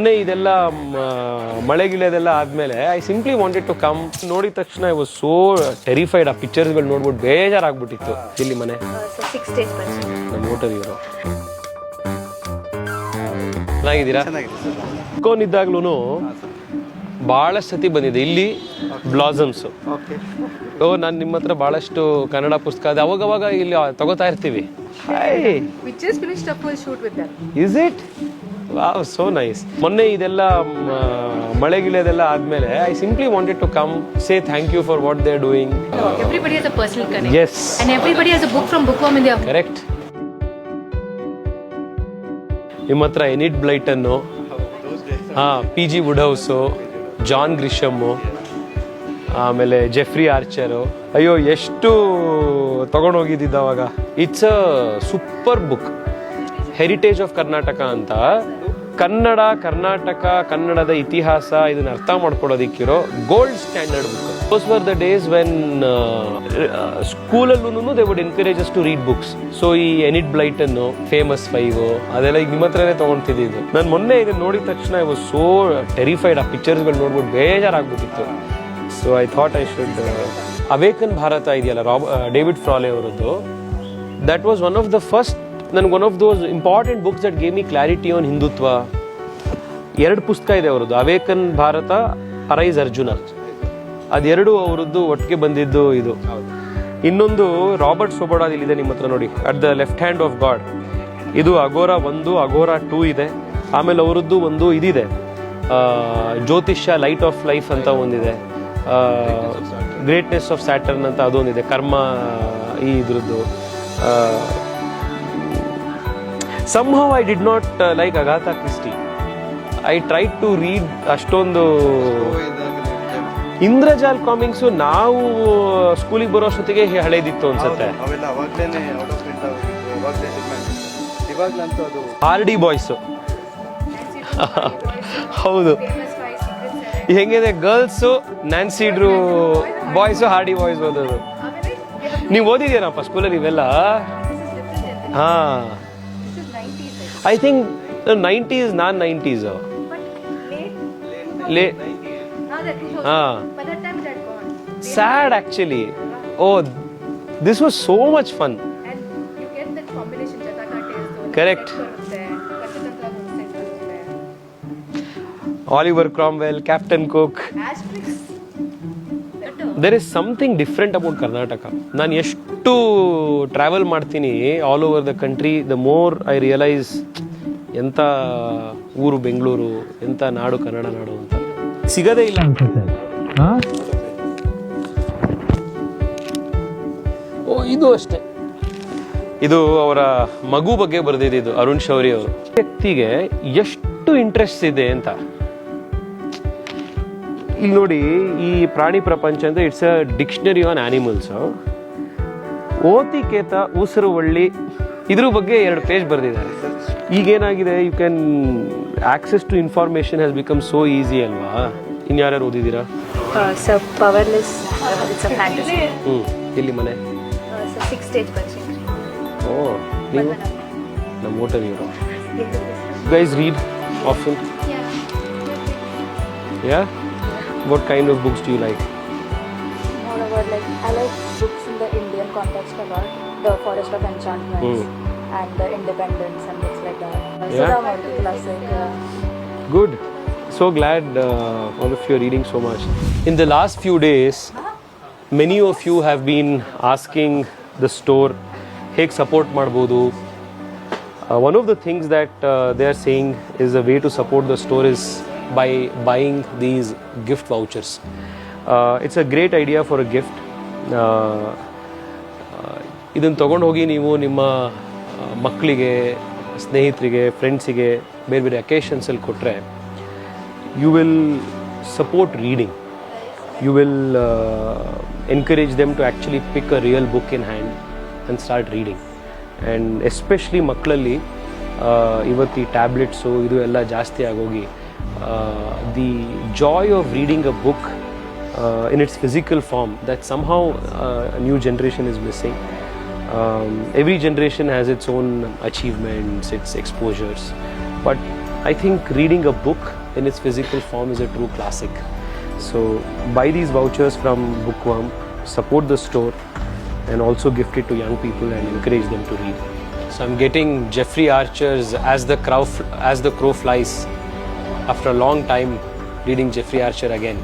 ಮೊನ್ನೆ ಇದೆಲ್ಲ ಮಳೆ ಗಿಳೆದೆಲ್ಲ ಆದ್ಮೇಲೆ I simply wanted to come. ನೋಡಿದ ತಕ್ಷಣ ಐ ವಾಸ್ ಸೋ ಟೆರಿಫೈಡ್. ಆ ಪಿಕ್ಚರ್ಸ್ಗಳು ನೋಡ್ಬಿಟ್ಟು ಬೇಜಾರಾಗ್ಬಿಟ್ಟಿತ್ತು. ಇಲ್ಲಿ ಮನೆ ನಮ್ಮ ಹೋಟೆಲ್ ಇವರು ಚೆನ್ನಾಗಿದ್ದೀರಾ? ಇದ್ದಾಗ್ಲೂ ಭಾಳಷ್ಟು ಸತಿ ಬಂದಿದೆ ಇಲ್ಲಿ ಬ್ಲಾಸಮ್ಸ್. ನಾನು ನಿಮ್ಮ ಹತ್ರ ಭಾಳಷ್ಟು ಕನ್ನಡ ಪುಸ್ತಕ ಅದು ಅವಾಗವಾಗ ಇಲ್ಲಿ ತಗೋತಾ ಇರ್ತೀವಿ. Is it? Wow, so nice. ಮೊನ್ನೆ ಇದೆಲ್ಲ ಮಳೆ ಗಿಳೆದೆಲ್ಲ ಆದ್ಮೇಲೆ I simply wanted to come say thank you for what they are doing. Everybody has a personal connect. Yes. And everybody has a book from Bookworm in their home. Correct. ನಿಮ್ಮ ಹತ್ರ Enid Blyton, P G Wodehouse, John Grisham, ಆಮೇಲೆ Jeffrey Archer. ಅಯ್ಯೋ ಎಷ್ಟು ತಗೊಂಡೋಗಿದ್ದಿದ್ದ ಅವಾಗ. It's a super book. Heritage of Karnataka ಅಂತ. ಕನ್ನಡ, ಕರ್ನಾಟಕ, ಕನ್ನಡದ ಇತಿಹಾಸ ಇದನ್ನ ಅರ್ಥ ಮಾಡ್ಕೊಳ್ಳೋದಿಕ್ಕಿರೋ gold standard book. Those were the days when ಸ್ಕೂಲಲ್ಲೂ they would encourage us to read books. So ಈ ಎನಿಟ್ ಬ್ಲೈಟನ್ನು, ಫೇಮಸ್ 5 ಅದೆಲ್ಲ ಈಗ ನಿಮ್ಮ ಹತ್ರನೇ ತಗೊಂತಿದ್ದು. ನಾನು ಮೊನ್ನೆ ಇದನ್ನ ನೋಡಿದ ತಕ್ಷಣ ಐ ವಾಸ್ ಸೋ ಟೆರಿಫೈಡ್. ಆ ಪಿಕ್ಚರ್ಸ್ಗಳು ನೋಡ್ಬಿಟ್ಟು ಬೇಜಾರಾಗ್ಬಿಟ್ಟಿತ್ತು. So I thought I should awaken Bharat ಇದೆಯಲ್ಲ, ಡೇವಿಡ್ ಫ್ರಾಲೆ ಅವರದ್ದು. That was one of the first, ನನಗೆ one of those important books that gave me clarity on Hindutva. 2 ಪುಸ್ತಕ ಇದೆ ಅವರದ್ದು, ಅವೇಕನ್ ಭಾರತ, ಅರೈಸ್ ಅರ್ಜುನ. ಅದೆರಡು ಅವರದ್ದು ಒಟ್ಟಿಗೆ ಬಂದಿದ್ದು ಇದು. ಇನ್ನೊಂದು ರಾಬರ್ಟ್ ಸೊಬೊಡಾದ್ ಇಲ್ಲಿದೆ ನಿಮ್ಮ ಹತ್ರ ನೋಡಿ, at the left hand of god. ಇದು ಅಗೋರಾ 1, ಅಗೋರಾ 2 ಇದೆ. ಆಮೇಲೆ ಅವರದ್ದು ಒಂದು ಇದಿದೆ, ಜ್ಯೋತಿಷ್ಯ, ಲೈಟ್ ಆಫ್ ಲೈಫ್ ಅಂತ ಒಂದಿದೆ. ಗ್ರೇಟ್ನೆಸ್ ಆಫ್ ಸ್ಯಾಟರ್ನ್ ಅಂತ ಅದೊಂದಿದೆ, ಕರ್ಮ ಈ ಇದ್ರದ್ದು. Somehow I did not like Agatha Christie. I tried to read ಅಷ್ಟೊಂದು. ಇಂದ್ರಜಾಲ್ ಕಾಮಿಕ್ಸು ನಾವು ಸ್ಕೂಲಿಗೆ ಬರೋ ಅಷ್ಟೊತ್ತಿಗೆ ಹಳೇದಿತ್ತು ಅನ್ಸುತ್ತೆ. Hardy boys. ಹೌದು, ಹೆಂಗಿದೆ, girls Nancy Drew, boys hardy boys ಓದೋದು. ನೀವು ಓದಿದ್ದೀರಪ್ಪ ಸ್ಕೂಲಲ್ಲಿ ಇವೆಲ್ಲ? ಹಾ, I think 90s, non 90s. Sad actually. Oh, this was so much fun. And you get that combination Jataka taste. Correct. Oliver Cromwell, Captain Cook. Asterix. There is something different about Karnataka. ನಾನು ಎಷ್ಟು travel ಮಾಡ್ತೀನಿ all over the country, the more I realise ಎಂಥ ಊರು ಬೆಂಗಳೂರು, ಎಂಥ ನಾಡು ಕನ್ನಡ ನಾಡು ಅಂತ ಸಿಗದೇ ಇಲ್ಲ ಅನ್ಸುತ್ತೆ. ಓ, ಇದು ಅಷ್ಟೇ. ಇದು ಅವರ ಮಗು ಬಗ್ಗೆ ಬರೆದಿದ್ದು ಅರುಣ್ ಶೌರಿ ಅವರು. ವ್ಯಕ್ತಿಗೆ ಎಷ್ಟು ಇಂಟ್ರೆಸ್ಟ್ ಇದೆ ಅಂತ ಇಲ್ಲಿ ನೋಡಿ. ಈ ಪ್ರಾಣಿ ಪ್ರಪಂಚ ಅಂತ it's a dictionary on animals. ಓತಿಕೇತ, ಉಸಿರುವಳ್ಳಿ, ಇದ್ರ ಬಗ್ಗೆ 2 ಪೇಜ್ ಬರೆದಿದ್ದಾರೆ. ಈಗೇನಾಗಿದೆ, you can access to information has become so easy ಅಲ್ವಾ? ಇನ್ಯಾರ್ಯಾರು ಓದಿದ್ದೀರಾ? Sir powerless, it's a fantasy. ಎಲ್ಲಿ ಮನೆ? 6 stage Banshee. ಓ, ನೀವು ನಮ್ಮ ಹೋಟೆಲ್ ಇವರು. Guys read often? Yeah. What kind of books do you like? All over, like I like books in the Indian context a lot. The Forest of Enchantments and the Independence and books like that. Yeah. Sudha classic. Good. So glad all of you are reading so much. In the last few days, many of you have been asking the store, ಹೇಗೆ support ಮಾಡ್ಬೋದು. One of the things that they are saying is a way to support the store is by buying these gift vouchers. It's a great idea for a gift. ಇದನ್ನು ತೊಗೊಂಡು ಹೋಗಿ ನೀವು ನಿಮ್ಮ ಮಕ್ಕಳಿಗೆ, ಸ್ನೇಹಿತರಿಗೆ, ಫ್ರೆಂಡ್ಸಿಗೆ ಬೇರೆ ಬೇರೆ ಅಕೇಶನ್ಸಲ್ಲಿ ಕೊಟ್ಟರೆ you will support reading. You will encourage them to actually pick a real book in hand and start reading. And especially ಮಕ್ಕಳಲ್ಲಿ ಇವತ್ತು ಈ ಟ್ಯಾಬ್ಲೆಟ್ಸು ಇದು ಎಲ್ಲ ಜಾಸ್ತಿ ಆಗೋಗಿ the joy of reading a book in its physical form, that somehow a new generation is missing. Every generation has its own achievements, its exposures, but I think reading a book in its physical form is a true classic. So buy these vouchers from Bookworm, support the store, and also gift it to young people and encourage them to read. So I'm getting Jeffrey Archer's As the Crow Flies after a long time, reading Jeffrey Archer again.